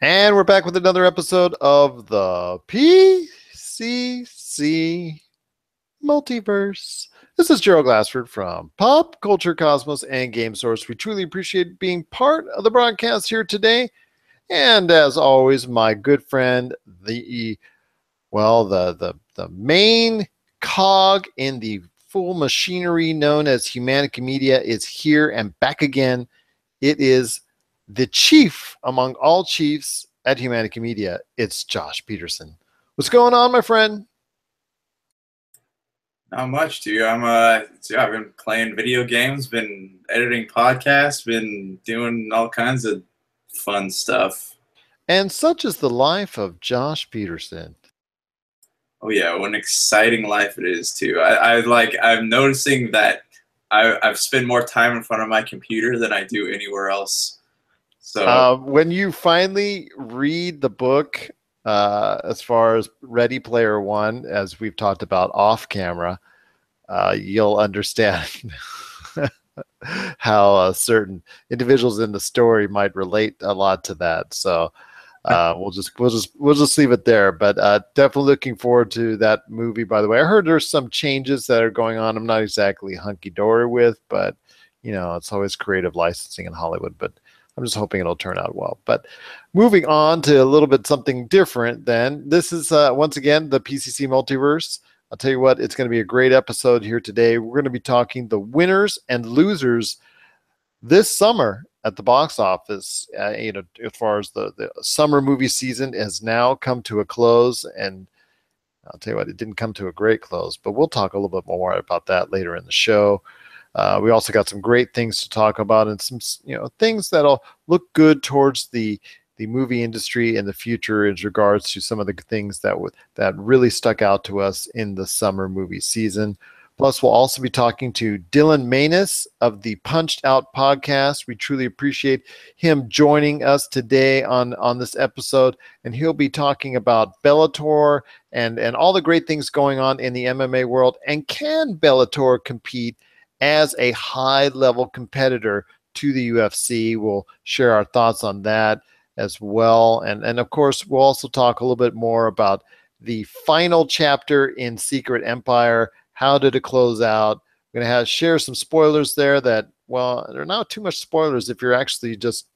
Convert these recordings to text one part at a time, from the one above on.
And we're back with another episode of the PCC Multiverse. This is Gerald Glassford from Pop Culture Cosmos and Game Source. We truly appreciate being part of the broadcast here today. And as always, my good friend, the main cog in the full machinery known as Humanica Media is here and back again. It is the chief among all chiefs at Humanica Media. It's Josh Peterson. What's going on, my friend? Not much, dude. I've been playing video games, been editing podcasts, been doing all kinds of fun stuff. And such is the life of Josh Peterson. Oh yeah, what an exciting life it is too. I'm noticing that I've spent more time in front of my computer than I do anywhere else. So when you finally read the book, as far as Ready Player One, as we've talked about off camera, you'll understand how certain individuals in the story might relate a lot to that. So we'll just leave it there. But definitely looking forward to that movie. By the way, I heard there's some changes that are going on. I'm not exactly hunky dory with, but it's always creative licensing in Hollywood. But I'm just hoping it'll turn out well. But moving on to a little bit something different then. This is, once again, the PCC Multiverse. I'll tell you what, it's going to be a great episode here today. We're going to be talking the winners and losers this summer at the box office. As far as the summer movie season has now come to a close. And I'll tell you what, it didn't come to a great close. But we'll talk a little bit more about that later in the show. We also got some great things to talk about and some, things that'll look good towards the movie industry in the future in regards to some of the things that really stuck out to us in the summer movie season. Plus, we'll also be talking to Dylan Manus of the Punched Out podcast. We truly appreciate him joining us today on this episode, and he'll be talking about Bellator and all the great things going on in the MMA world. And can Bellator compete as a high-level competitor to the UFC? We'll share our thoughts on that as well. And of course, we'll also talk a little bit more about the final chapter in Secret Empire. How did it close out? We're going to share some spoilers there that, well, they're not too much spoilers if you're actually just,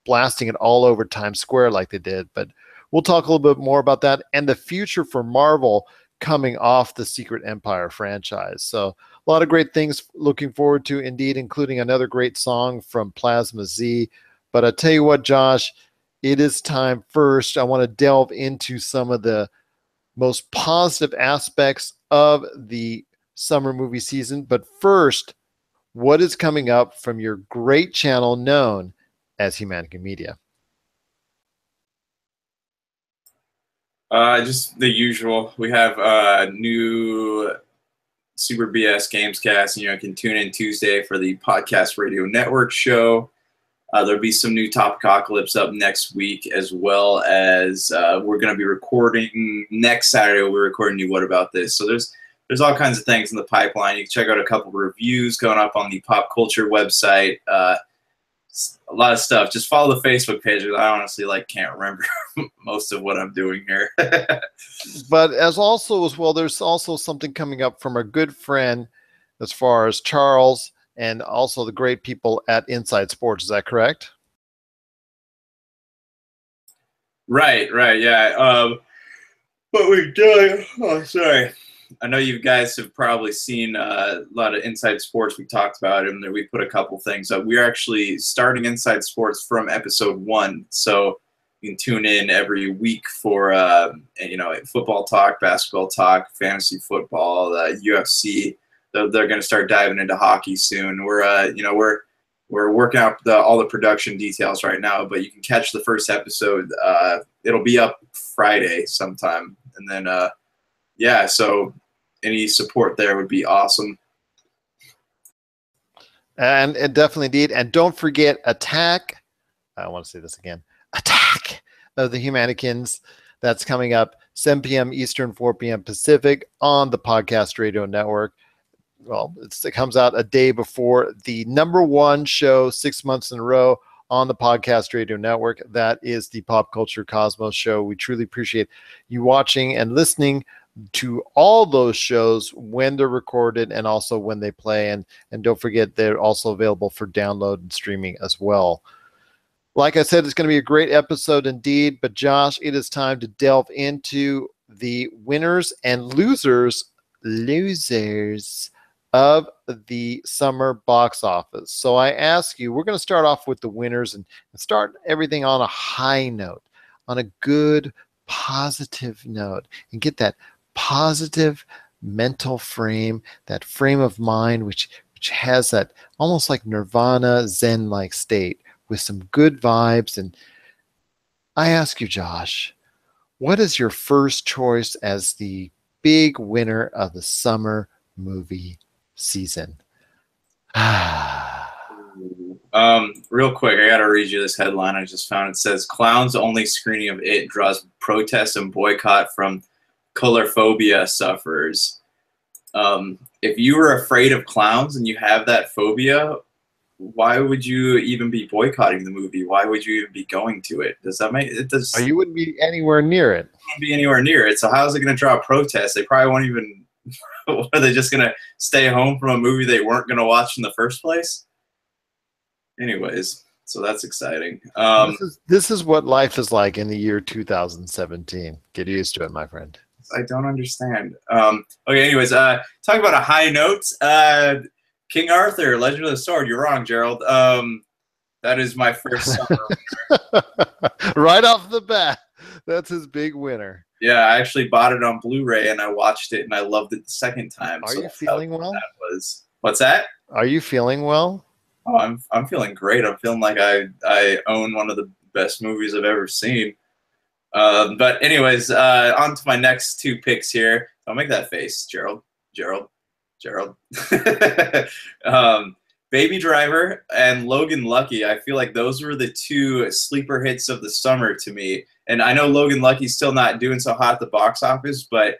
blasting it all over Times Square like they did. But we'll talk a little bit more about that and the future for Marvel coming off the Secret Empire franchise. So a lot of great things looking forward to, indeed, including another great song from Plasma Z. But I tell you what, Josh, it is time first. I want to delve into some of the most positive aspects of the summer movie season. But first, what is coming up from your great channel known as Humanica Media? just the usual. We have a new Super BS Gamescast, and you can tune in Tuesday for the Podcast Radio Network show. There'll be some new Topicocalypse up next week, as well as we're going to be recording next Saturday. We're recording New What About This? So there's all kinds of things in the pipeline. You can check out a couple of reviews going up on the Pop Culture website. A lot of stuff. Just follow the Facebook page. I honestly can't remember most of what I'm doing here. But as well, there's also something coming up from our good friend as far as Charles and also the great people at Inside Sports. Is that correct? Right, yeah. What we're doing, sorry. I know you guys have probably seen a lot of Inside Sports. We talked about it, and we put a couple things up. We're actually starting Inside Sports from episode 1, so you can tune in every week for football talk, basketball talk, fantasy football, UFC. They're going to start diving into hockey soon. We're working out all the production details right now, but you can catch the first episode. It'll be up Friday sometime, and then so any support there would be awesome. And definitely indeed. And don't forget Attack. I want to say this again. Attack of the Humanicans. That's coming up 7 p.m. Eastern, 4 p.m. Pacific on the Podcast Radio Network. Well, it comes out a day before the #1 show 6 months in a row on the Podcast Radio Network. That is the Pop Culture Cosmos Show. We truly appreciate you watching and listening to all those shows when they're recorded and also when they play. And don't forget, they're also available for download and streaming as well. Like I said, it's going to be a great episode indeed. But Josh, it is time to delve into the winners and losers of the summer box office. So I ask you, we're going to start off with the winners and start everything on a high note, on a good, positive note, and get that positive mental frame, that frame of mind, which has that almost like nirvana, zen-like state with some good vibes. And I ask you, Josh, what is your first choice as the big winner of the summer movie season? Real quick, I gotta read you this headline I just found. It says, "Clowns only screening of It draws protests and boycott from colorphobia sufferers." If you were afraid of clowns and you have that phobia, why would you even be boycotting the movie? Why would you even be going to it? Does that make it? Does you wouldn't be anywhere near it? Wouldn't be anywhere near it. So how is it going to draw protests? They probably won't even. Are they just going to stay home from a movie they weren't going to watch in the first place? Anyways, so that's exciting. This is what life is like in the year 2017. Get used to it, my friend. I don't understand. Okay, anyways, talk about a high note. King Arthur, Legend of the Sword. You're wrong, Gerald. That is my first summer winner. Right off the bat, that's his big winner. Yeah, I actually bought it on Blu-ray and I watched it and I loved it the second time. Are you feeling well? What's that? Are you feeling well? Oh, I'm feeling great. I'm feeling like I own one of the best movies I've ever seen. But anyways, on to my next two picks here. Don't make that face, Gerald. Baby Driver and Logan Lucky. I feel like those were the two sleeper hits of the summer to me. And I know Logan Lucky's still not doing so hot at the box office, but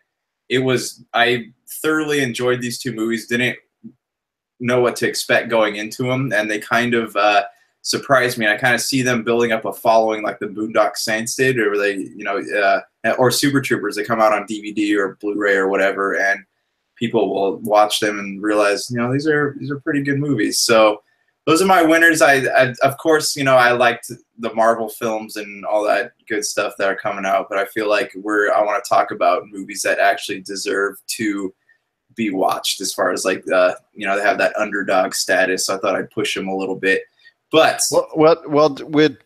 I thoroughly enjoyed these two movies. Didn't know what to expect going into them, and they kind of surprised me. I kind of see them building up a following like the Boondock Saints did, or they, or Super Troopers. They come out on DVD or Blu-ray or whatever, and people will watch them and realize, these are pretty good movies. So those are my winners. I of course, I liked the Marvel films and all that good stuff that are coming out, but I feel like I want to talk about movies that actually deserve to be watched, as far as like they have that underdog status. So I thought I'd push them a little bit. But well, with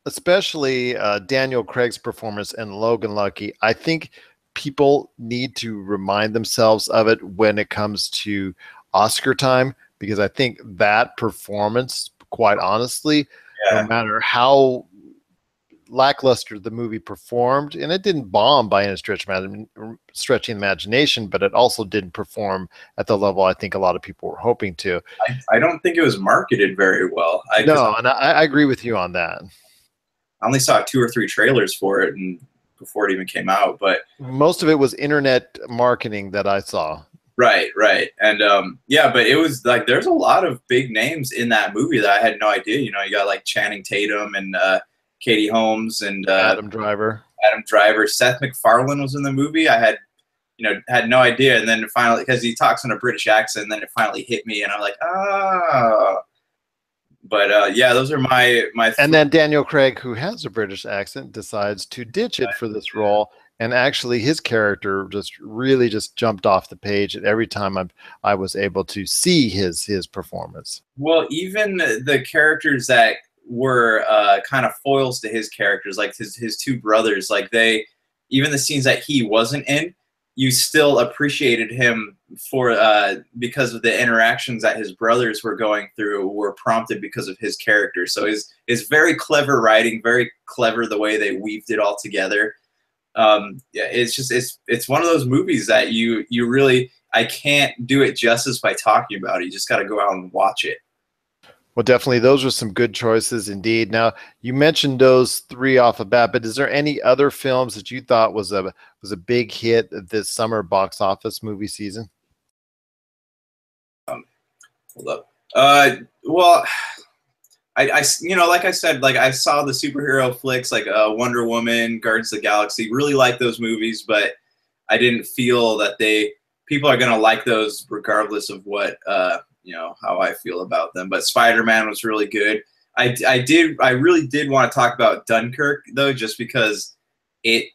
especially Daniel Craig's performance and Logan Lucky, I think people need to remind themselves of it when it comes to Oscar time, because I think that performance, quite honestly, no matter how lackluster the movie performed, and it didn't bomb by any stretching the imagination, but it also didn't perform at the level I think a lot of people were hoping to. I don't think it was marketed very well. I agree with you on that. I only saw 2 or 3 trailers for it and before it even came out, but most of it was internet marketing that I saw. Right. And but it was like there's a lot of big names in that movie that I had no idea. You got like Channing Tatum and Katie Holmes and Adam Driver. Seth MacFarlane was in the movie. I had no idea, and then finally, because he talks in a British accent, and then it finally hit me, and I'm like, ah. But those are my. And then Daniel Craig, who has a British accent, decides to ditch it for this role, and actually his character really jumped off the page. And every time I was able to see his performance. Well, even the characters that were kind of foils to his characters, like his two brothers, like even the scenes that he wasn't in, you still appreciated him for because of the interactions that his brothers were going through were prompted because of his character. So it's very clever writing, very clever the way they weaved it all together. It's one of those movies that you really, I can't do it justice by talking about it. You just got to go out and watch it. Well, definitely, those were some good choices indeed. Now, you mentioned those 3 off the bat, but is there any other films that you thought was a big hit this summer box office movie season? Hold up. Well, you know, like I said, like I saw the superhero flicks like Wonder Woman, Guardians of the Galaxy, really like those movies, but I didn't feel that people are gonna like those regardless of what you know, how I feel about them. But Spider-Man was really good. I really did want to talk about Dunkirk though, just because it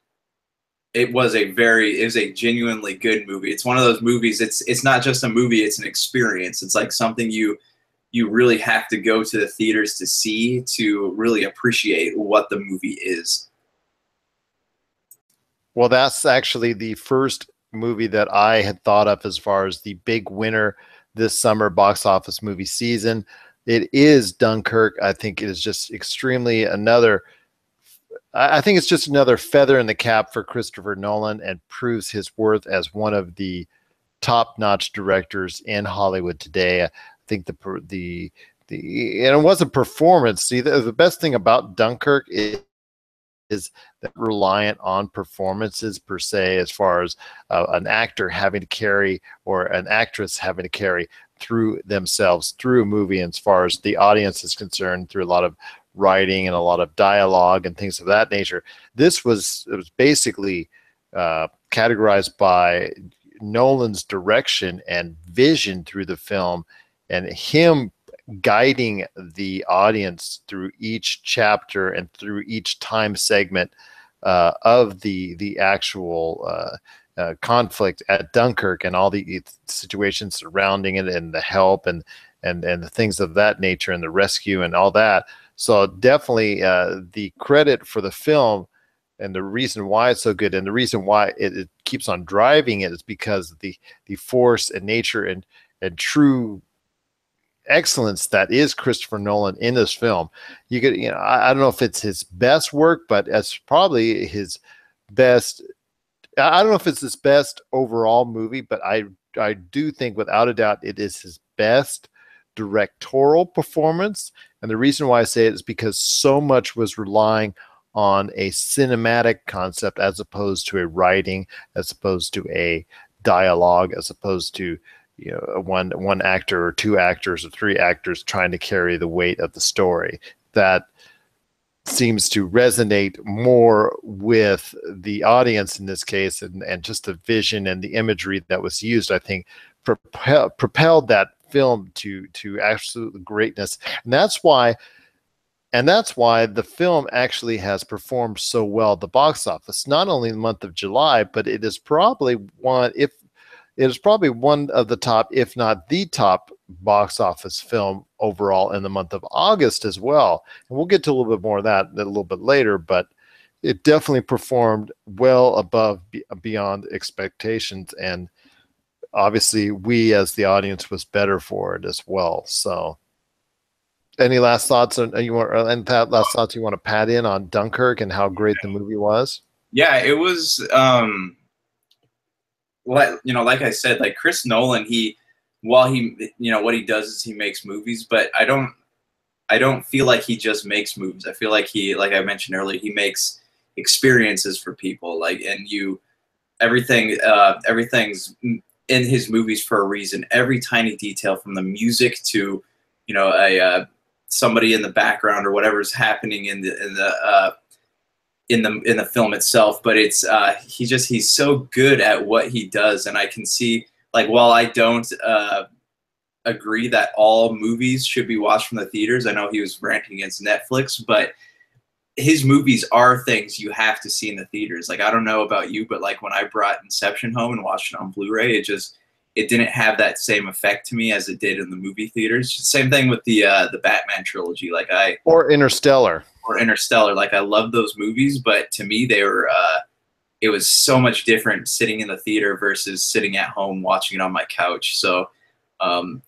was a genuinely good movie. It's one of those movies. It's not just a movie. It's an experience. It's like something you really have to go to the theaters to see to really appreciate what the movie is. Well, that's actually the first movie that I had thought of as far as the big winner this summer box office movie season. It is Dunkirk. I think it is just extremely I think it's just another feather in the cap for Christopher Nolan and proves his worth as one of the top-notch directors in Hollywood today. I think and it was a performance. See, the best thing about Dunkirk is that reliant on performances per se, as far as an actor having to carry or an actress having to carry through themselves through a movie, and as far as the audience is concerned, through a lot of writing and a lot of dialogue and things of that nature. It was basically categorized by Nolan's direction and vision through the film, and him guiding the audience through each chapter and through each time segment of the actual conflict at Dunkirk and all the situations surrounding it and the help and the things of that nature and the rescue and all that. So definitely the credit for the film and the reason why it's so good and the reason why it keeps on driving it is because of the force and nature and true excellence that is Christopher Nolan in this film. You could, I don't know if it's his best work, but it's probably his best. I don't know if it's his best overall movie, but I do think without a doubt it is his best directorial performance. And the reason why I say it is because so much was relying on a cinematic concept as opposed to a writing, as opposed to a dialogue, as opposed to one actor or two actors or three actors trying to carry the weight of the story. That seems to resonate more with the audience in this case, and just the vision and the imagery that was used, I think, propelled that film to absolute greatness. And that's why the film actually has performed so well at the box office, not only in the month of July, but it is probably one of the top, if not the top, box office film overall in the month of August as well. And we'll get to a little bit more of that a little bit later, but it definitely performed well above beyond expectations. And obviously we as the audience was better for it as well. So any last thoughts you want to pad in on Dunkirk and how great the movie was? Yeah, it was like I said, like Chris Nolan, what he does is he makes movies, but I don't feel like he just makes movies. I feel like like I mentioned earlier, he makes experiences for people. Everything's in his movies for a reason. Every tiny detail, from the music to, somebody in the background or whatever's happening in the film itself. But it's he's so good at what he does, and I can see, like, while I don't agree that all movies should be watched from the theaters, I know he was ranting against Netflix, but his movies are things you have to see in the theaters. Like, I don't know about you, but like when I brought Inception home and watched it on Blu-ray, it didn't have that same effect to me as it did in the movie theaters. Same thing with the Batman trilogy, or Interstellar. Like, I love those movies, but to me they were it was so much different sitting in the theater versus sitting at home watching it on my couch. So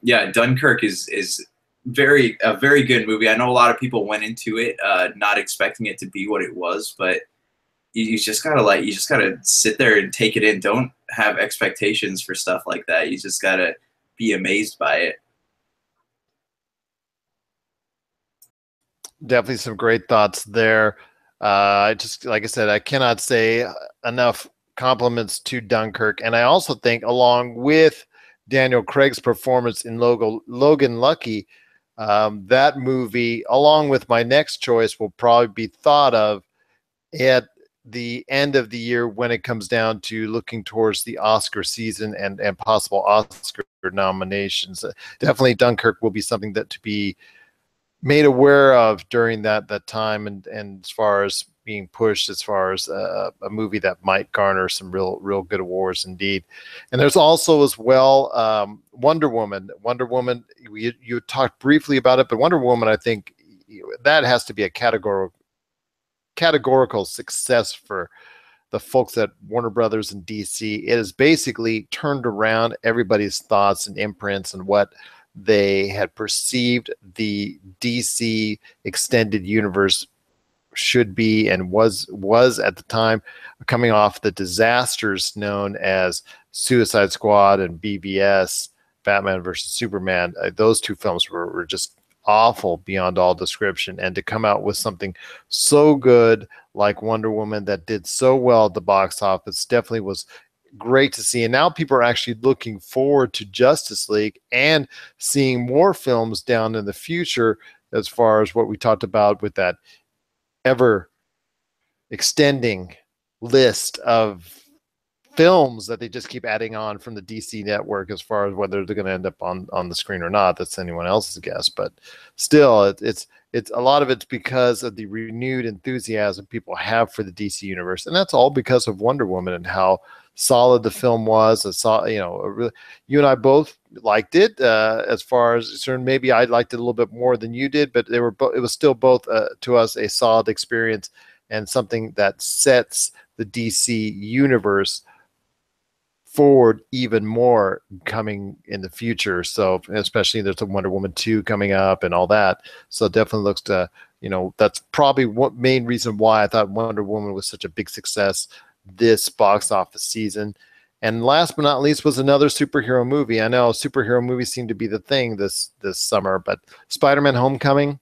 yeah, Dunkirk is a very good movie. I know a lot of people went into it not expecting it to be what it was, but you just gotta sit there and take it in. Don't have expectations for stuff like that. You just gotta be amazed by it. Definitely some great thoughts there. Just like I said, I cannot say enough compliments to Dunkirk, and I also think, along with Daniel Craig's performance in Logan Lucky, That movie, along with my next choice, will probably be thought of at the end of the year when it comes down to looking towards the Oscar season and possible Oscar nominations. Definitely Dunkirk will be something that to be made aware of during that time, and as far as being pushed as far as a movie that might garner some real good awards indeed. And there's also as well Wonder Woman. Wonder Woman, you talked briefly about it, but Wonder Woman, I think that has to be a categorical success for the folks at Warner Brothers and DC. It has basically turned around everybody's thoughts and imprints and what they had perceived the DC extended universe should be and was at the time, coming off the disasters known as Suicide Squad and BVS, Batman versus Superman. Those two films were just awful beyond all description, and to come out with something so good like Wonder Woman that did so well at the box office definitely was great to see. And now people are actually looking forward to Justice League and seeing more films down in the future, as far as what we talked about with that ever extending list of films that they just keep adding on from the DC network. As far as whether they're going to end up on the screen or not, that's anyone else's guess, but still it's a lot of it's because of the renewed enthusiasm people have for the DC universe, and that's all because of Wonder Woman and how solid the film was. You and I both liked it. As far as concerned, maybe I liked it a little bit more than you did, but it was still both to us a solid experience and something that sets the DC universe forward even more coming in the future. So especially there's a Wonder Woman 2 coming up and all that. So it definitely looks to, that's probably what main reason why I thought Wonder Woman was such a big success this box office season. And last but not least was another superhero movie. I know superhero movies seem to be the thing this summer, but Spider-Man Homecoming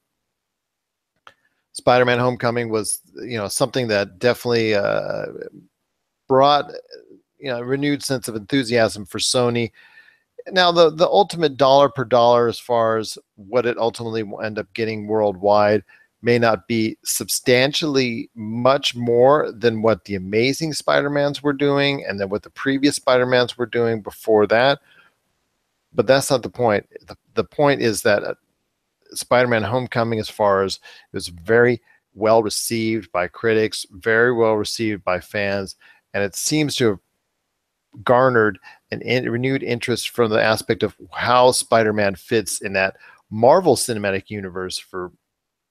was, something that definitely brought a renewed sense of enthusiasm for Sony. Now, the ultimate dollar per dollar, as far as what it ultimately will end up getting worldwide, may not be substantially much more than what the Amazing Spider-Mans were doing and then what the previous Spider-Mans were doing before that. But that's not the point. The point is that Spider-Man Homecoming, as far as it was very well received by critics, very well received by fans, and it seems to have garnered renewed interest from the aspect of how Spider-Man fits in that Marvel Cinematic Universe for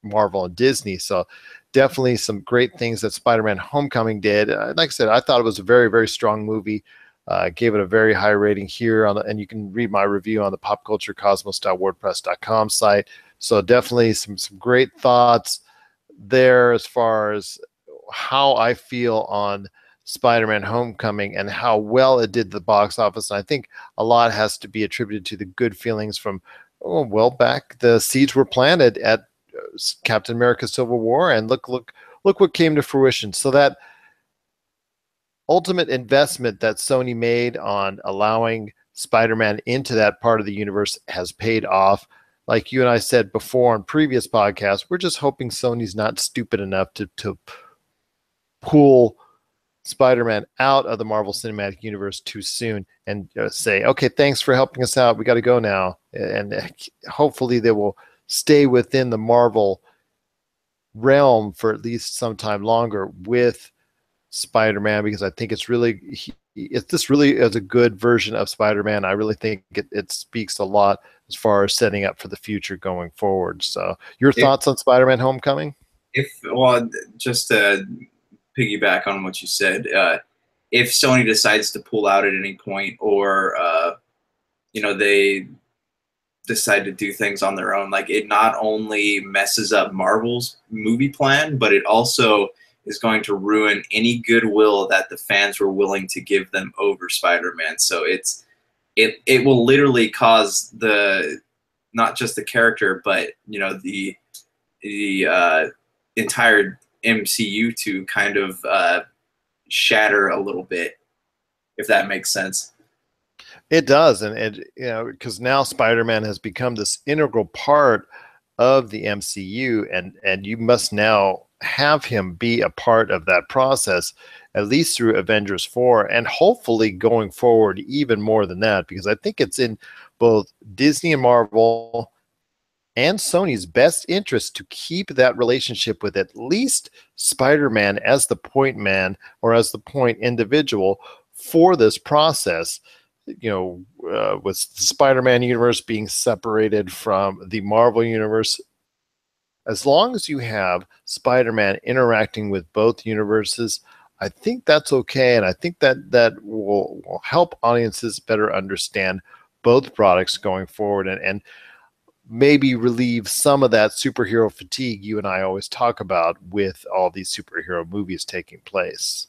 Marvel and Disney. So definitely some great things that Spider-Man Homecoming did. Like I said, I thought it was a very, very strong movie. Gave it a very high rating here and you can read my review on the popculturecosmos.wordpress.com site. So definitely some great thoughts there as far as how I feel on Spider-Man Homecoming and how well it did the box office. And I think a lot has to be attributed to the good feelings from, back the seeds were planted at Captain America Civil War, and look what came to fruition. So that ultimate investment that Sony made on allowing Spider-Man into that part of the universe has paid off. Like you and I said before on previous podcasts, we're just hoping Sony's not stupid enough to pull Spider-Man out of the Marvel Cinematic Universe too soon and say, okay, thanks for helping us out. We got to go now. And hopefully they will stay within the Marvel realm for at least some time longer with Spider-Man, because I think this really is a good version of Spider-Man. I really think it speaks a lot as far as setting up for the future going forward. So your thoughts on Spider-Man Homecoming? Just to piggyback on what you said, if Sony decides to pull out at any point, or they decide to do things on their own, like, it not only messes up Marvel's movie plan, but it also is going to ruin any goodwill that the fans were willing to give them over Spider-Man. So it will literally cause not just the character, but the entire MCU to kind of shatter a little bit, if that makes sense. It does, and because now Spider-Man has become this integral part of the MCU, and you must now have him be a part of that process, at least through Avengers 4, and hopefully going forward even more than that, because I think it's in both Disney and Marvel and Sony's best interest to keep that relationship with at least Spider-Man as the point man or as the point individual for this process. With the Spider-Man universe being separated from the Marvel universe, as long as you have Spider-Man interacting with both universes, I think that's okay, and I think that will help audiences better understand both products going forward, and maybe relieve some of that superhero fatigue you and I always talk about with all these superhero movies taking place.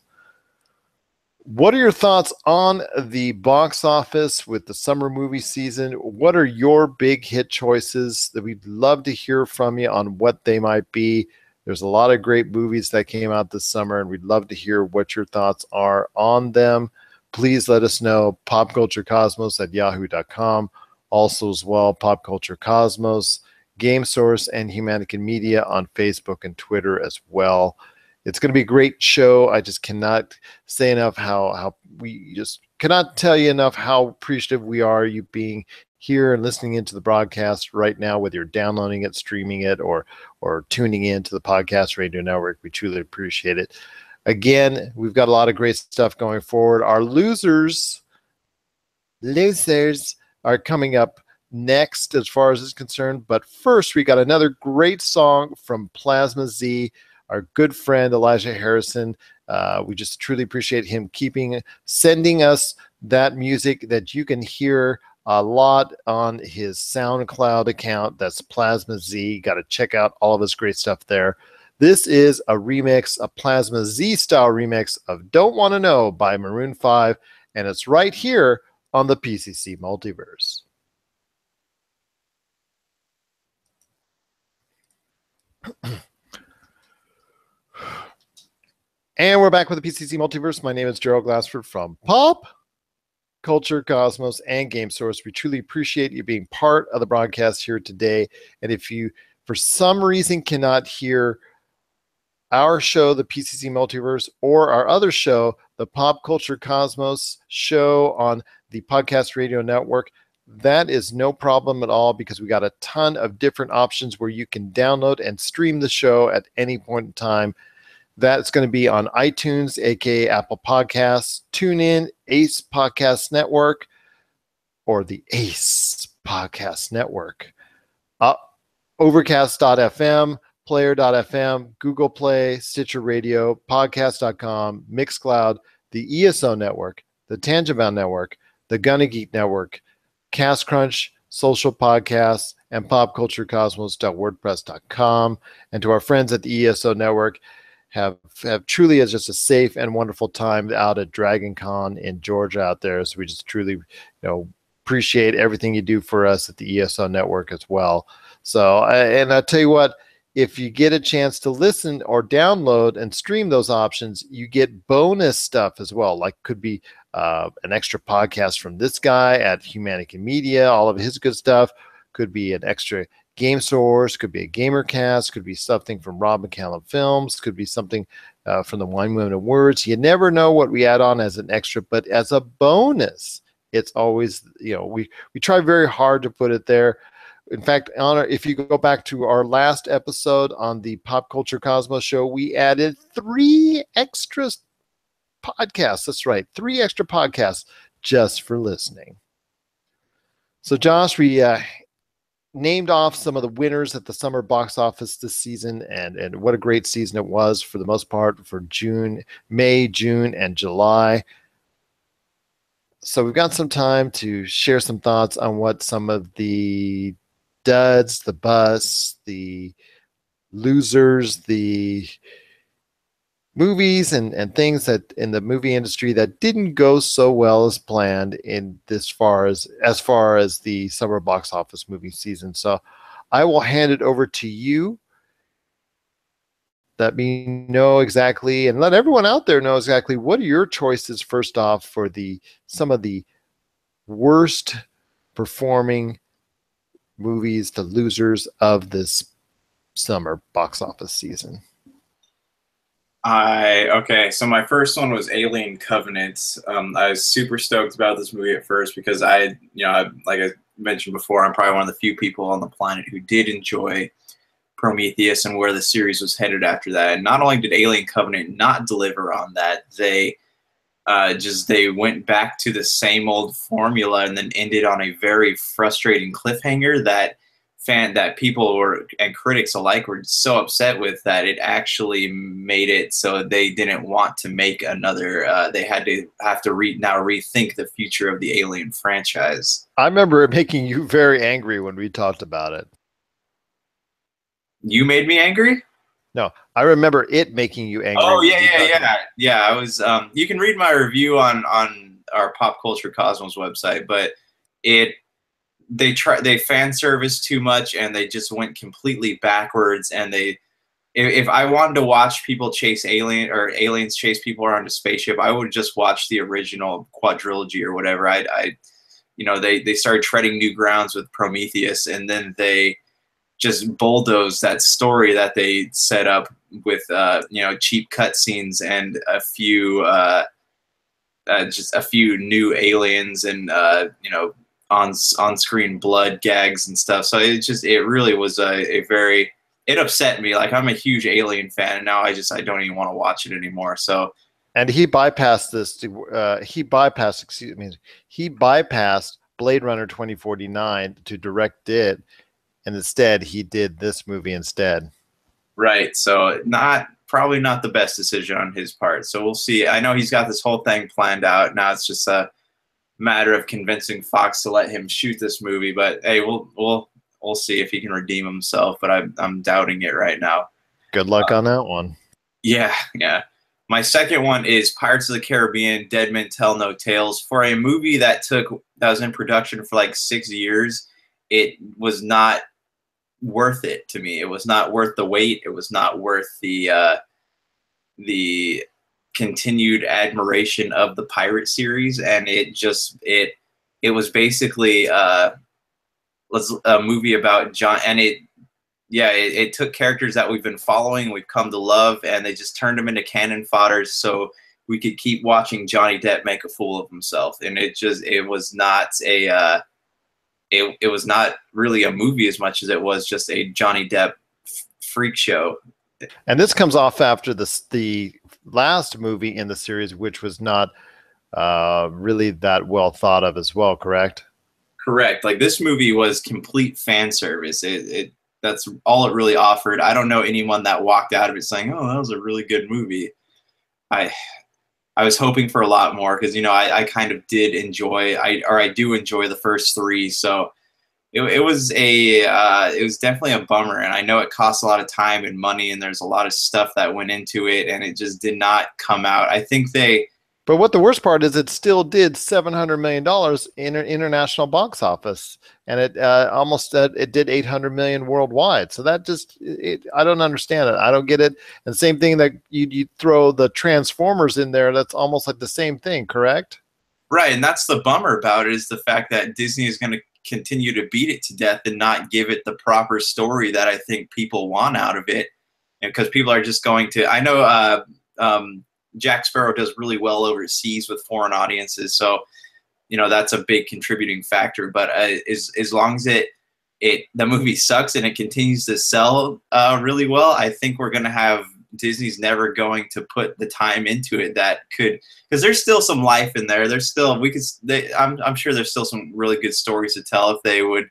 What are your thoughts on the box office with the summer movie season? What are your big hit choices that we'd love to hear from you on what they might be? There's a lot of great movies that came out this summer, and we'd love to hear what your thoughts are on them. Please let us know. popculturecosmos@yahoo.com. Also as well, Pop Culture Cosmos, Game Source, and Humanican Media on Facebook and Twitter as well. It's going to be a great show. I just cannot say enough how we just cannot tell you enough how appreciative we are you being here and listening into the broadcast right now, whether you're downloading it, streaming it, or tuning in to the Podcast Radio Network. We truly appreciate it. Again, we've got a lot of great stuff going forward. Our losers are coming up next as far as it's concerned. But first, we got another great song from Plasma Z, our good friend Elijah Harrison. We just truly appreciate him sending us that music that you can hear a lot on his SoundCloud account. That's Plasma Z. Got to check out all of his great stuff there. This is a remix, a Plasma Z style remix of Don't Want to Know by Maroon 5, and it's right here on the PCC Multiverse. And we're back with the PCC Multiverse. My name is Gerald Glassford from Pop Culture Cosmos and Game Source. We truly appreciate you being part of the broadcast here today. And if you, for some reason, cannot hear our show, the PCC Multiverse, or our other show, the Pop Culture Cosmos show on the Podcast Radio Network, that is no problem at all, because we got a ton of different options where you can download and stream the show at any point in time. That's going to be on iTunes, aka Apple Podcasts, TuneIn, Ace Podcast Network, or the Ace Podcast Network. Overcast.fm, Player.fm, Google Play, Stitcher Radio, Podcast.com, Mixcloud, the ESO Network, the Tangibound Network, the Gunna Geek Network, Cast Crunch, Social Podcasts, and popculturecosmos.wordpress.com. And to our friends at the ESO Network, have truly as just a safe and wonderful time out at Dragon Con in Georgia out there. So we just truly, appreciate everything you do for us at the ESO Network as well. So, and I'll tell you what, if you get a chance to listen or download and stream those options, you get bonus stuff as well. Like could be an extra podcast from this guy at Humanican Media, all of his good stuff. Could be an extra Game Source, could be a Gamercast, could be something from Rob McCallum Films, could be something from the Wine Women and Words. You never know what we add on as an extra, but as a bonus, it's always, we try very hard to put it there. In fact, if you go back to our last episode on the Pop Culture Cosmos show, we added 3 extra podcasts. That's right, 3 extra podcasts just for listening. So, Josh, we named off some of the winners at the summer box office this season, and what a great season it was for the most part for May, June, and July. So we've got some time to share some thoughts on what some of the duds, the busts, the losers, the movies and things that in the movie industry that didn't go so well as planned in as far as the summer box office movie season. So I will hand it over to you. Let me know exactly, and let everyone out there know exactly what are your choices first off for some of the worst performing movies, the losers of this summer box office season? Okay, so my first one was Alien Covenant. I was super stoked about this movie at first because like I mentioned before, I'm probably one of the few people on the planet who did enjoy Prometheus and where the series was headed after that. And not only did Alien Covenant not deliver on that, they went back to the same old formula and then ended on a very frustrating cliffhanger that people were and critics alike were so upset with that it actually made it so they didn't want to make another. They have to rethink the future of the Alien franchise. I remember it making you very angry when we talked about it. You made me angry? No, I remember it making you angry. Oh yeah. I was. You can read my review on our Pop Culture Cosmos website, but they fan service too much and they just went completely backwards. And if I wanted to watch people chase aliens chase people around a spaceship, I would just watch the original quadrilogy or whatever. They started treading new grounds with Prometheus, and then they just bulldoze that story that they set up with cheap cutscenes and just a few new aliens and on-screen blood gags and stuff. So it really was it upset me. Like, I'm a huge Alien fan, and now I don't even want to watch it anymore. So, and he bypassed he bypassed Blade Runner 2049 to direct it. And instead, he did this movie instead. Right. So probably not the best decision on his part. So we'll see. I know he's got this whole thing planned out. Now it's just a matter of convincing Fox to let him shoot this movie. But hey, we'll see if he can redeem himself. But I'm doubting it right now. Good luck on that one. Yeah. My second one is Pirates of the Caribbean: Dead Men Tell No Tales. For a movie that was in production for like 6 years, it was not worth it to me. It was not worth the wait. It was not worth the continued admiration of the pirate series. And it was basically a movie about John, and it took characters that we've been following, we've come to love, and they just turned them into cannon fodder so we could keep watching Johnny Depp make a fool of himself. And it was not it was not really a movie as much as it was just a Johnny Depp freak show. And this comes off after the last movie in the series, which was not really that well thought of as well, correct? Correct. Like, this movie was complete fan service. That's all it really offered. I don't know anyone that walked out of it saying, "Oh, that was a really good movie." I was hoping for a lot more because, I kind of did enjoy, I do enjoy the first three. So it was definitely a bummer. And I know it costs a lot of time and money, and there's a lot of stuff that went into it, and it just did not come out. I think but what the worst part is, it still did $700 million in international box office, and it it did $800 million worldwide. So that I don't understand it. I don't get it. And same thing that you throw the Transformers in there. That's almost like the same thing, correct? Right, and that's the bummer about it, is the fact that Disney is going to continue to beat it to death and not give it the proper story that I think people want out of it, because people are just going to. I know. Jack Sparrow does really well overseas with foreign audiences, so that's a big contributing factor. But as long as the movie sucks and it continues to sell really well, I think we're gonna have Disney's never going to put the time into it because there's still some life in there. There's still I'm sure there's still some really good stories to tell if they would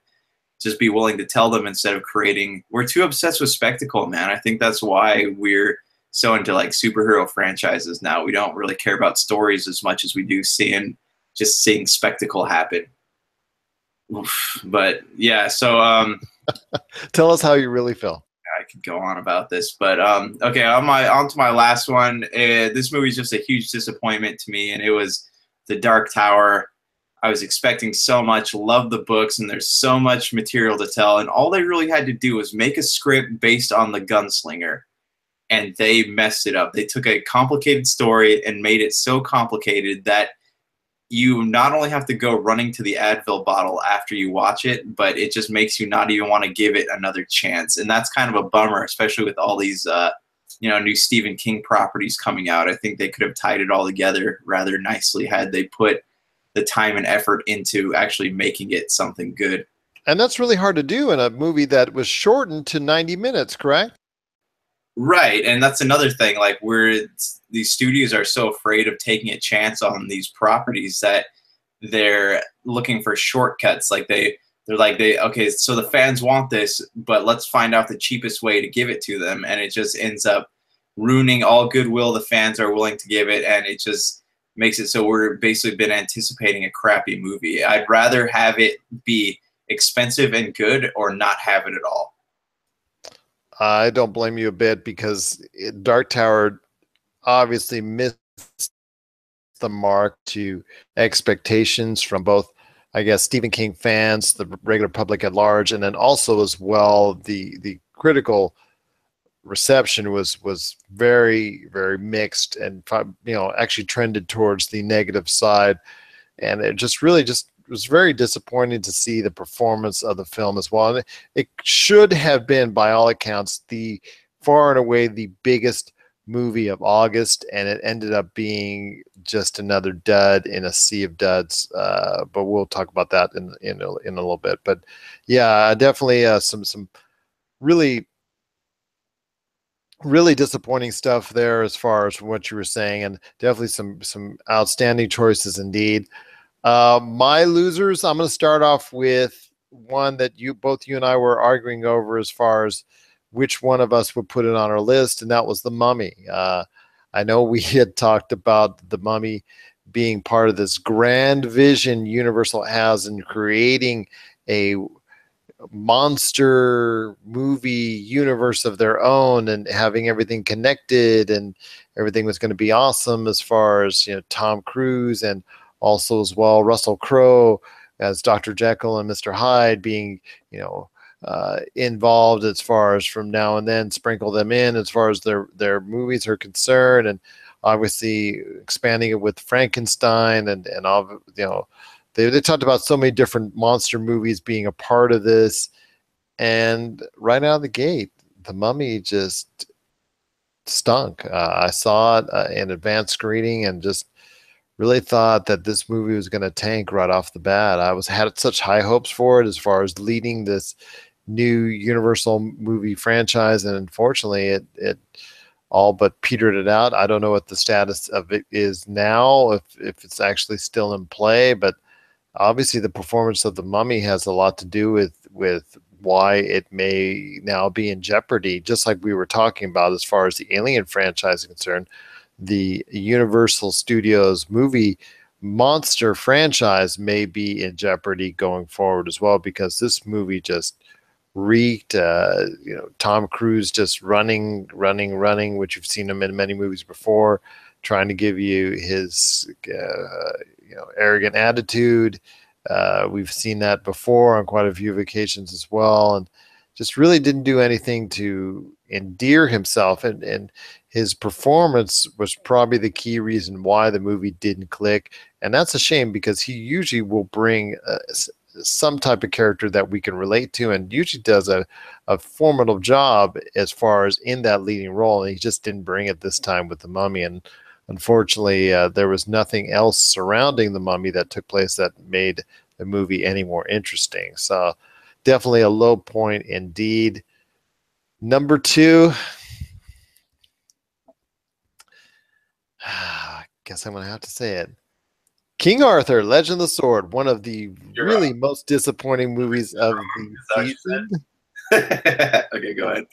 just be willing to tell them instead of creating. We're too obsessed with spectacle, man. I think that's why we're so into like superhero franchises now. We don't really care about stories as much as we do seeing spectacle happen. Oof. But yeah, so tell us how you really feel. I could go on about this, but okay, on to my last one. This movie is just a huge disappointment to me, and it was The Dark Tower. I was expecting so much, love the books, and there's so much material to tell, and all they really had to do was make a script based on the gunslinger. And they messed it up. They took a complicated story and made it so complicated that you not only have to go running to the Advil bottle after you watch it, but it just makes you not even want to give it another chance. And that's kind of a bummer, especially with all these new Stephen King properties coming out. I think they could have tied it all together rather nicely had they put the time and effort into actually making it something good. And that's really hard to do in a movie that was shortened to 90 minutes, correct? Right, and that's another thing. Like, these studios are so afraid of taking a chance on these properties that they're looking for shortcuts. Like they're like, okay, so the fans want this, but let's find out the cheapest way to give it to them, and it just ends up ruining all goodwill the fans are willing to give it, and it just makes it so we're basically been anticipating a crappy movie. I'd rather have it be expensive and good or not have it at all. I don't blame you a bit, because Dark Tower obviously missed the mark to expectations from both, I guess, Stephen King fans, the regular public at large, and then also as well the critical reception was very, very mixed, and actually trended towards the negative side, and it just really was very disappointing to see the performance of the film as well. And it should have been, by all accounts, the far and away the biggest movie of August, and it ended up being just another dud in a sea of duds. But we'll talk about that in a little bit. But yeah, definitely some really disappointing stuff there as far as what you were saying, and definitely some outstanding choices indeed. My losers, I'm going to start off with one that both you and I were arguing over as far as which one of us would put it on our list, and that was The Mummy. I know we had talked about The Mummy being part of this grand vision Universal has in creating a monster movie universe of their own, and having everything connected, and everything was going to be awesome as far as Tom Cruise, and also as well Russell Crowe as Dr. Jekyll and Mr. Hyde being involved as far as from now and then, sprinkle them in as far as their movies are concerned, and obviously expanding it with Frankenstein, and all, they talked about so many different monster movies being a part of this, and right out of the gate, The Mummy just stunk. I saw it in advanced screening, and just really thought that this movie was going to tank right off the bat. Had such high hopes for it as far as leading this new Universal movie franchise, and unfortunately it all but petered it out. I don't know what the status of it is now, if it's actually still in play, but obviously the performance of The Mummy has a lot to do with why it may now be in jeopardy, just like we were talking about as far as the Alien franchise is concerned. The Universal Studios movie monster franchise may be in jeopardy going forward as well, because this movie just reeked. Tom Cruise just running, which you've seen him in many movies before, trying to give you his arrogant attitude. We've seen that before on quite a few occasions as well, and just really didn't do anything to endear himself, and his performance was probably the key reason why the movie didn't click. And that's a shame, because he usually will bring some type of character that we can relate to, and usually does a formidable job as far as in that leading role, and he just didn't bring it this time with The Mummy. And unfortunately, there was nothing else surrounding The Mummy that took place that made the movie any more interesting. So definitely a low point indeed. Number 2, I guess I'm going to have to say it. King Arthur, Legend of the Sword, one of the really most disappointing movies of the season. Okay, go ahead.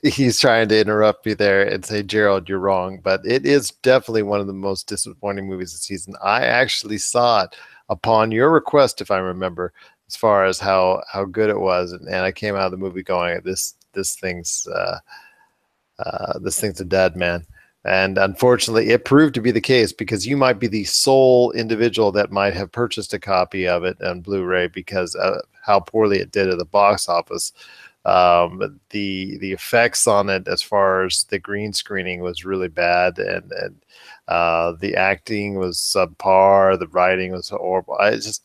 He's trying to interrupt me there and say, Gerald, you're wrong. But it is definitely one of the most disappointing movies of the season. I actually saw it upon your request, if I remember, as far as how good it was. And I came out of the movie going, this thing's a dead man. And unfortunately, it proved to be the case, because you might be the sole individual that might have purchased a copy of it on Blu-ray because of how poorly it did at the box office. The effects on it, as far as the green screening, was really bad, and the acting was subpar. The writing was horrible. I just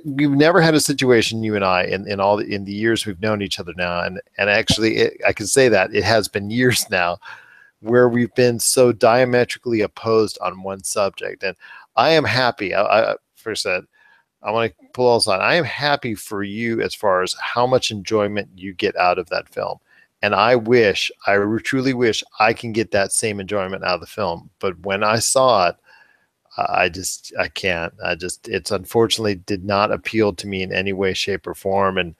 we've never had a situation, you and I, in the years we've known each other now, and actually I can say that it has been years now, where we've been so diametrically opposed on one subject. And I am happy. First said, I want to pull aside. I am happy for you as far as how much enjoyment you get out of that film. And I truly wish I can get that same enjoyment out of the film. But when I saw it, I can't. It's unfortunately did not appeal to me in any way, shape, or form. And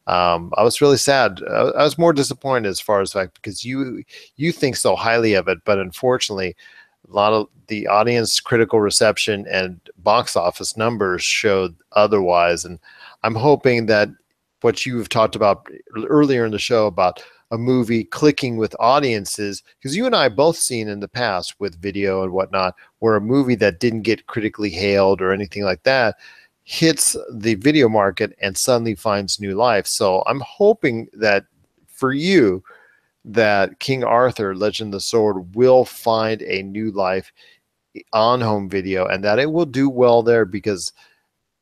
I was really sad. I was more disappointed as far as like, because you think so highly of it, but unfortunately, a lot of the audience critical reception and box office numbers showed otherwise. And I'm hoping that what you have talked about earlier in the show about a movie clicking with audiences, because you and I both seen in the past with video and whatnot, where a movie that didn't get critically hailed or anything like that hits the video market and suddenly finds new life. So I'm hoping that for you, that King Arthur, Legend of the Sword, will find a new life on home video, and that it will do well there, because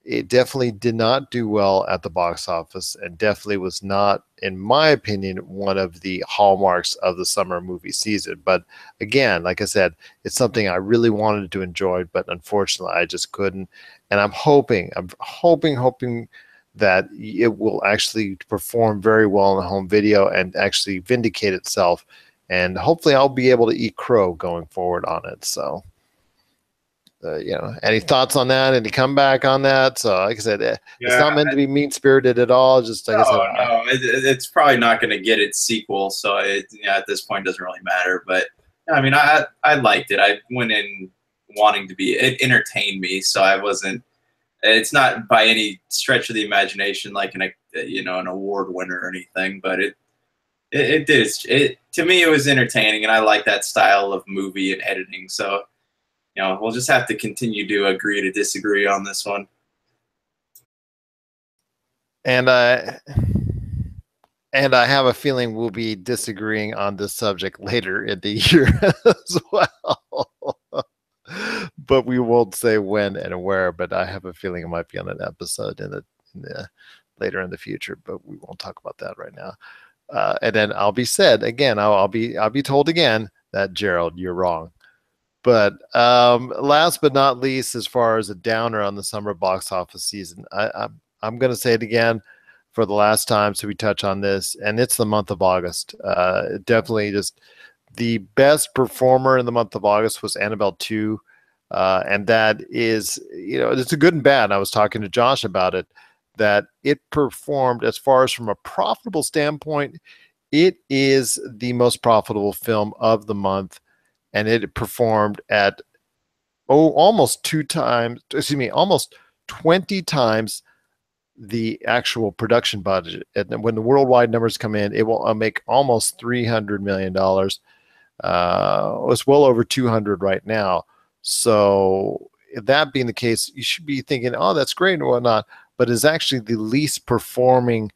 it definitely did not do well at the box office, and definitely was not, in my opinion, one of the hallmarks of the summer movie season. But again, like I said, it's something I really wanted to enjoy, but unfortunately I just couldn't. And I'm hoping that it will actually perform very well in home video and actually vindicate itself. And hopefully I'll be able to eat crow going forward on it. So any thoughts on that? Any comeback on that? So, like I said, it's not meant to be mean spirited at all. Just like I said, no, it's probably not going to get its sequel. So, at this point, it doesn't really matter. But I mean, I liked it. I went in wanting to be. It entertained me, so I wasn't. It's not by any stretch of the imagination like an award winner or anything. But it did. To me, it was entertaining, and I like that style of movie and editing. So. We'll just have to continue to agree to disagree on this one. And I have a feeling we'll be disagreeing on this subject later in the year as well. But we won't say when and where. But I have a feeling it might be on an episode later in the future. But we won't talk about that right now. And then I'll be said again. I'll be told again that, Gerald, you're wrong. But last but not least, as far as a downer on the summer box office season, I'm going to say it again for the last time, so we touch on this, and it's the month of August. Definitely just the best performer in the month of August was Annabelle 2, and that is, it's a good and bad. I was talking to Josh about it, that it performed, as far as from a profitable standpoint, it is the most profitable film of the month. And it performed at almost 20 times the actual production budget. And when the worldwide numbers come in, it will make almost $300 million. It's well over 200 right now. So that being the case, you should be thinking, oh, that's great and whatnot. But it's actually the least performing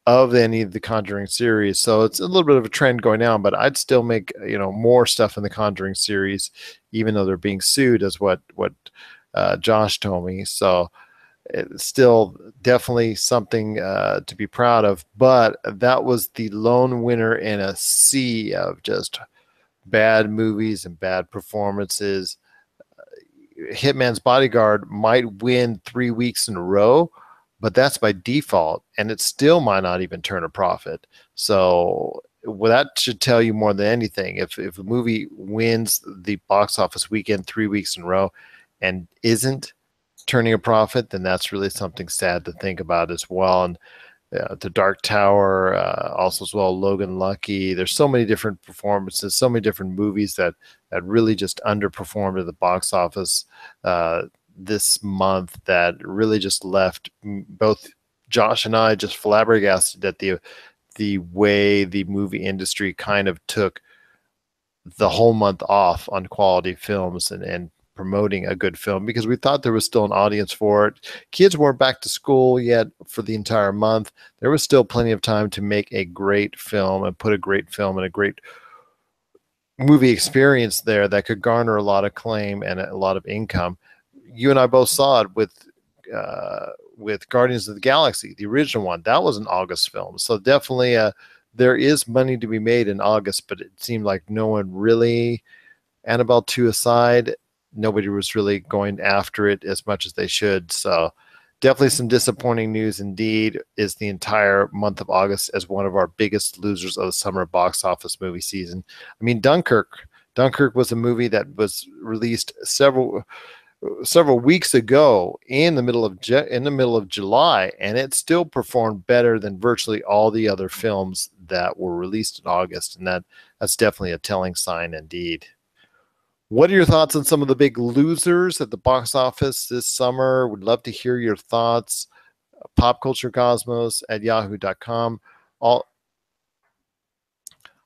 of any of the Conjuring series. So it's a little bit of a trend going down, but I'd still make, more stuff in the Conjuring series, even though they're being sued, as what Josh told me. So it's still definitely something to be proud of, but that was the lone winner in a sea of just bad movies and bad performances. Hitman's Bodyguard might win 3 weeks in a row, but that's by default, and it still might not even turn a profit. So that should tell you more than anything. If a movie wins the box office weekend 3 weeks in a row and isn't turning a profit, then that's really something sad to think about as well. And The Dark Tower, also as well, Logan Lucky. There's so many different performances, so many different movies that really just underperformed at the box office this month, that really just left both Josh and I just flabbergasted at the way the movie industry kind of took the whole month off on quality films and promoting a good film because we thought there was still an audience for it. Kids weren't back to school yet for the entire month. There was still plenty of time to make a great film and put a great film and a great movie experience there that could garner a lot of acclaim and a lot of income. You and I both saw it with Guardians of the Galaxy, the original one. That was an August film. So definitely there is money to be made in August, but it seemed like no one really, Annabelle 2 aside, nobody was really going after it as much as they should. So definitely some disappointing news indeed. Is the entire month of August as one of our biggest losers of the summer box office movie season. I mean, Dunkirk was a movie that was released several weeks ago in the middle of July, and it still performed better than virtually all the other films that were released in August, and that's definitely a telling sign indeed. What are your thoughts on some of the big losers at the box office this summer? Would love to hear your thoughts. popculturecosmos@yahoo.com.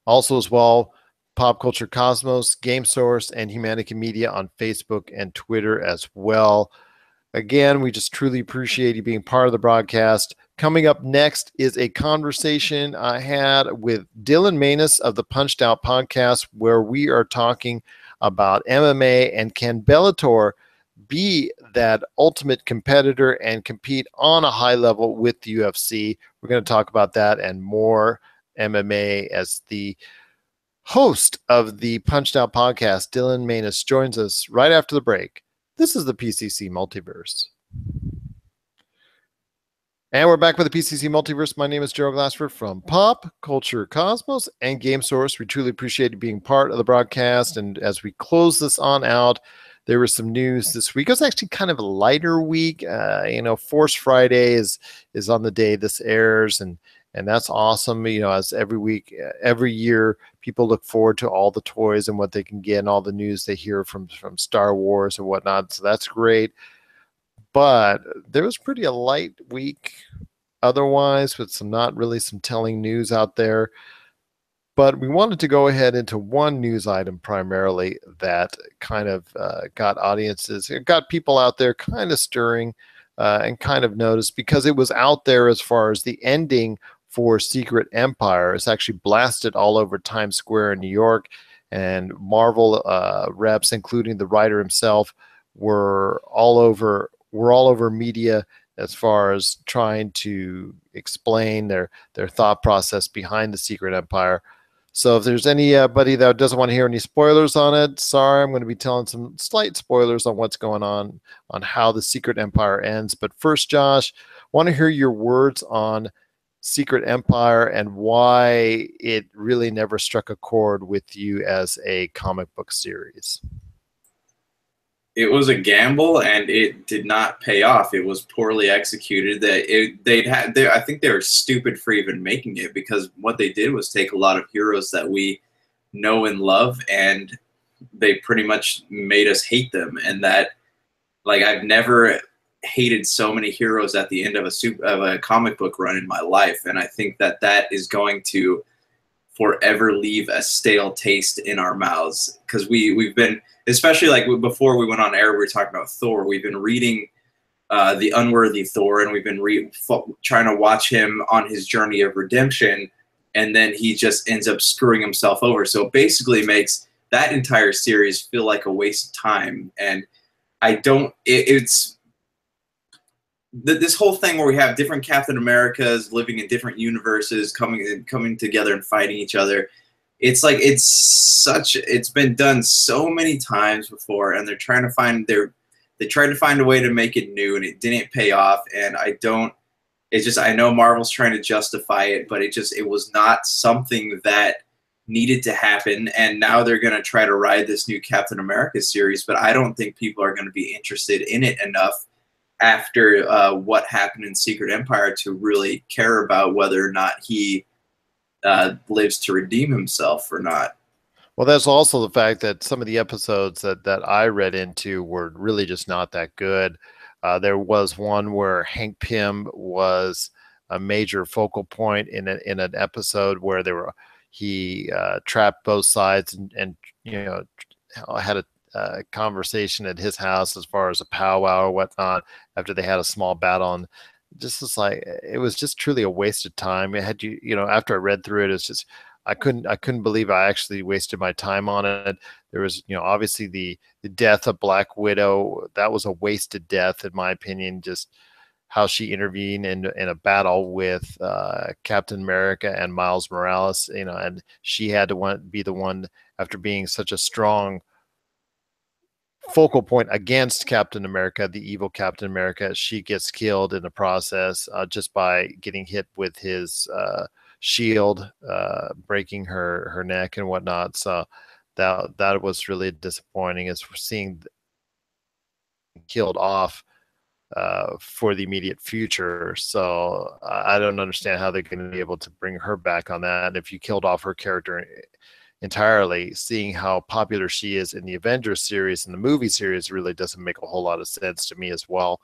Also as well, Pop Culture Cosmos, Game Source, and Humanica Media on Facebook and Twitter as well. Again, we just truly appreciate you being part of the broadcast. Coming up next is a conversation I had with Dylan Manus of the Punched Out podcast, where we are talking about MMA and can Bellator be that ultimate competitor and compete on a high level with the UFC. We're going to talk about that and more MMA as the host of the Punched Out podcast, Dylan Manus, joins us right after the break. This is the PCC Multiverse. And we're back with the PCC Multiverse. My name is Gerald Glassford from Pop Culture Cosmos and Game Source. We truly appreciate you being part of the broadcast. And as we close this on out, there was some news this week. It was actually kind of a lighter week. Force Friday is on the day this airs, and that's awesome. As every year, people look forward to all the toys and what they can get and all the news they hear from Star Wars and whatnot. So that's great. But there was pretty a light week otherwise, with not really some telling news out there. But we wanted to go ahead into one news item primarily that kind of got people out there kind of stirring and kind of noticed, because it was out there as far as the ending for Secret Empire. It's actually blasted all over Times Square in New York, and Marvel reps, including the writer himself, were all over media as far as trying to explain their thought process behind the Secret Empire. So if there's anybody that doesn't want to hear any spoilers on it, sorry, I'm going to be telling some slight spoilers on what's going on how the Secret Empire ends. But first, Josh, I want to hear your words on Secret Empire and why it really never struck a chord with you as a comic book series. It was a gamble, and it did not pay off. It was poorly executed. I think they were stupid for even making it, because what they did was take a lot of heroes that we know and love, and they pretty much made us hate them. And that, like, I've never hated so many heroes at the end of a comic book run in my life, and I think that is going to forever leave a stale taste in our mouths, because we've been, especially like before we went on air, we were talking about Thor. We've been reading The Unworthy Thor, and we've been trying to watch him on his journey of redemption, and then he just ends up screwing himself over. So it basically makes that entire series feel like a waste of time. And this whole thing where we have different Captain Americas living in different universes, coming together and fighting each other. It's like it's been done so many times before, and they tried to find a way to make it new, and it didn't pay off. And I know Marvel's trying to justify it, but it was not something that needed to happen. And now they're going to try to ride this new Captain America series, but I don't think people are going to be interested in it enough after what happened in Secret Empire to really care about whether or not he lives to redeem himself or not. Well, that's also the fact that some of the episodes that I read into were really just not that good. There was one where Hank Pym was a major focal point in an episode where he trapped both sides and had conversation at his house as far as a powwow or whatnot after they had a small battle. And just was like, it was just truly a waste of time. It had after I read through it, it's just, I couldn't believe I actually wasted my time on it. There was, obviously the death of Black Widow. That was a wasted death, in my opinion. Just how she intervened in a battle with Captain America and Miles Morales, and she had to be the one, after being such a strong focal point against Captain America, the evil Captain America. She gets killed in the process just by getting hit with his shield, breaking her neck and whatnot. So that was really disappointing, as we're seeing killed off for the immediate future. So I don't understand how they're going to be able to bring her back on that. If you killed off her character entirely, seeing how popular she is in the Avengers series and the movie series really doesn't make a whole lot of sense to me as well.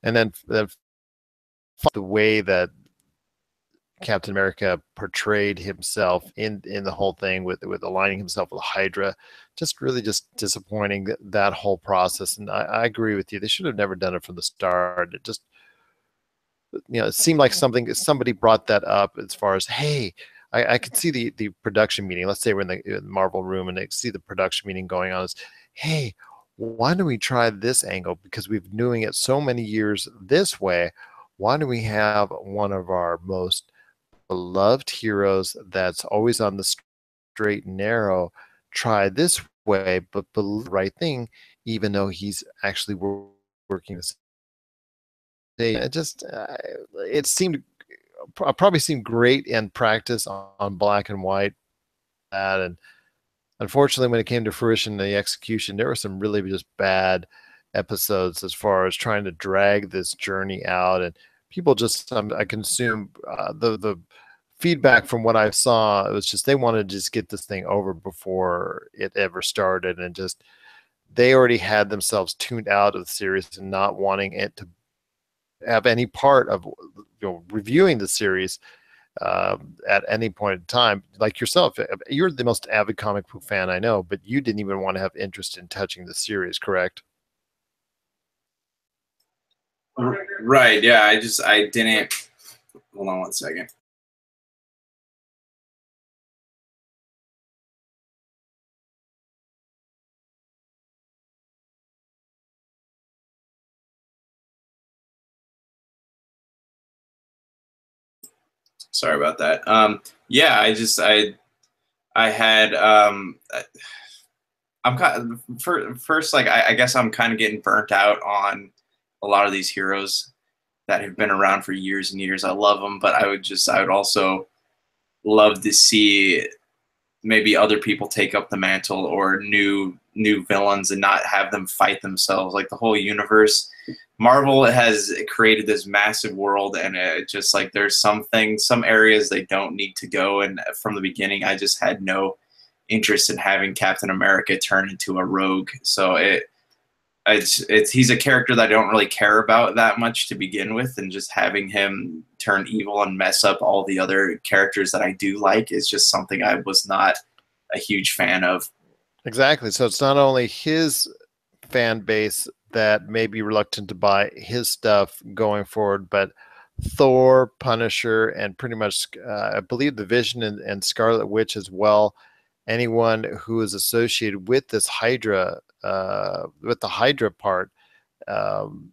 And then the way that Captain America portrayed himself in the whole thing with aligning himself with Hydra, just really just disappointing, that whole process. And I agree with you. They should have never done it from the start. It just, it seemed like somebody brought that up as far as, hey, I could see the production meeting. Let's say we're in the Marvel room and they see the production meeting going on. Is, hey, why don't we try this angle? Because we've been doing it so many years this way. Why do we have one of our most beloved heroes that's always on the straight and narrow try this way, but believe the right thing, even though he's actually working this? It just it seemed probably seemed great in practice on black and white, and unfortunately when it came to fruition, the execution, there were some really just bad episodes as far as trying to drag this journey out. And people just I consume the feedback from what I saw. It was just they wanted to just get this thing over before it ever started, and just they already had themselves tuned out of the series and not wanting it to have any part of reviewing the series at any point in time. Like yourself, you're the most avid comic book fan I know, but you didn't even want to have interest in touching the series, correct? Right. Yeah. I didn't. Hold on one second. Sorry about that. Yeah, I had I'm kind of, first, like I guess I'm kind of getting burnt out on a lot of these heroes that have been around for years and years. I love them, but I would also love to see maybe other people take up the mantle, or new villains, and not have them fight themselves. Like the whole universe, Marvel has created this massive world, and it just, like, there's some areas they don't need to go. And from the beginning, I just had no interest in having Captain America turn into a rogue. So he's a character that I don't really care about that much to begin with, and just having him turn evil and mess up all the other characters that I do like is just something I was not a huge fan of. Exactly. So it's not only his fan base that may be reluctant to buy his stuff going forward, but Thor, Punisher, and pretty much I believe the Vision and Scarlet Witch as well. Anyone who is associated with this Hydra, with the Hydra part, um,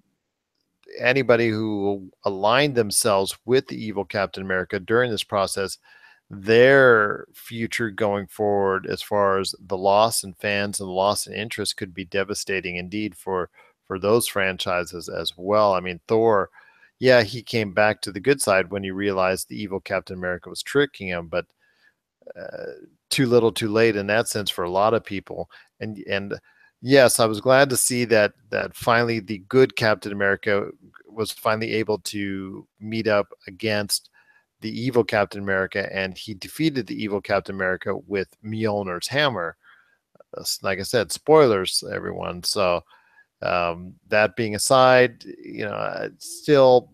anybody who aligned themselves with the evil Captain America during this process, their future going forward, as far as the loss in fans and the loss in interest, could be devastating indeed for those franchises as well. I mean, Thor, yeah, he came back to the good side when he realized the evil Captain America was tricking him, but too little too late in that sense for a lot of people. And yes, I was glad to see that finally the good Captain America was finally able to meet up against the evil Captain America, and he defeated the evil Captain America with Mjolnir's hammer. Like I said, spoilers, everyone. So that being aside, still,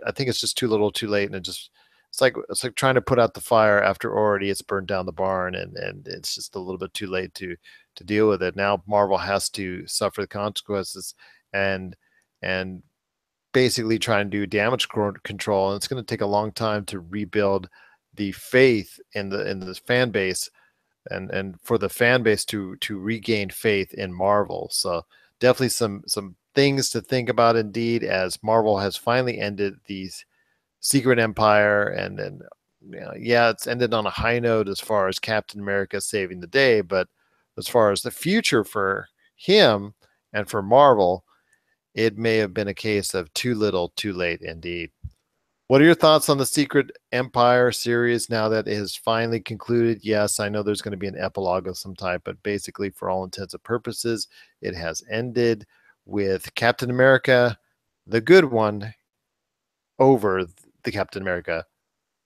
I think it's just too little too late, and it just it's like trying to put out the fire after already it's burned down the barn, and it's just a little bit too late to deal with it. Now Marvel has to suffer the consequences and and basically try and do damage control, and it's going to take a long time to rebuild the faith in the fan base, and for the fan base to regain faith in Marvel. So definitely some things to think about indeed, as Marvel has finally ended these Secret Empire, and yeah, it's ended on a high note as far as Captain America saving the day, but as far as the future for him and for Marvel, it may have been a case of too little, too late indeed. What are your thoughts on the Secret Empire series now that it has finally concluded? Yes, I know there's going to be an epilogue of some type, but basically, for all intents and purposes, it has ended with Captain America, the good one, over the Captain America,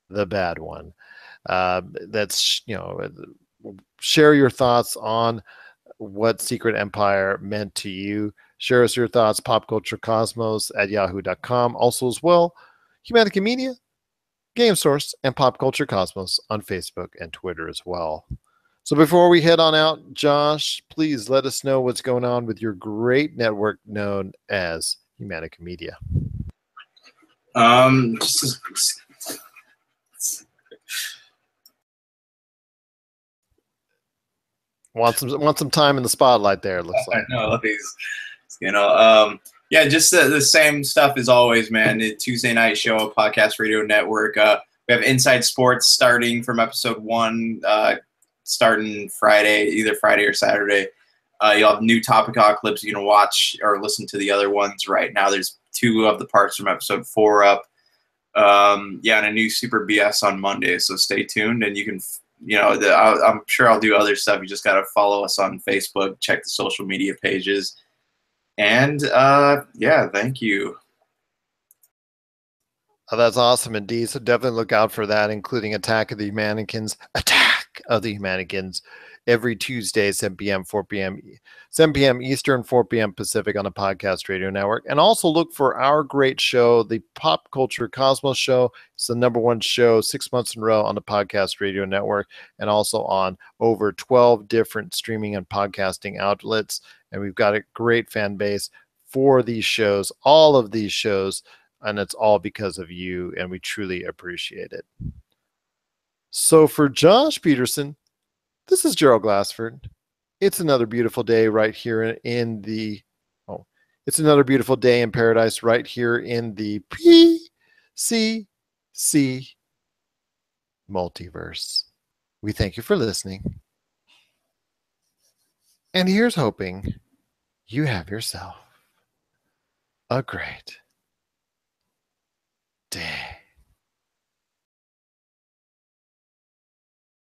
the bad one. That's, share your thoughts on what Secret Empire meant to you. Share us your thoughts, popculturecosmos@yahoo.com. Also, as well, Humanica Media, Game Source, and Pop Culture Cosmos on Facebook and Twitter as well. So before we head on out, Josh, please let us know what's going on with your great network known as Humanica Media. Want some time in the spotlight there, it looks like. I know he's, yeah, just the same stuff as always, man. The Tuesday night show, Podcast Radio Network. We have Inside Sports starting from episode 1, starting Friday, either Friday or Saturday. You'll have new Topical clips you can watch or listen to the other ones right now. There's 2 of the parts from episode 4 up. And a new Super BS on Monday, so stay tuned, and you can, I'm sure I'll do other stuff. You just got to follow us on Facebook, check the social media pages, and thank you. Oh, that's awesome indeed. So definitely look out for that, including Attack of the Humanicans, every Tuesday, 7 p.m., 7 p.m. Eastern, 4 p.m. Pacific on the Podcast Radio Network. And also look for our great show, the Pop Culture Cosmos Show. It's the #1 show 6 months in a row on the Podcast Radio Network, and also on over 12 different streaming and podcasting outlets. And we've got a great fan base for these shows, all of these shows, and it's all because of you, and we truly appreciate it. So for Josh Peterson, this is Gerald Glassford. It's another beautiful day right here it's another beautiful day in paradise right here in the PCC Multiverse. We thank you for listening. And here's hoping you have yourself a great day.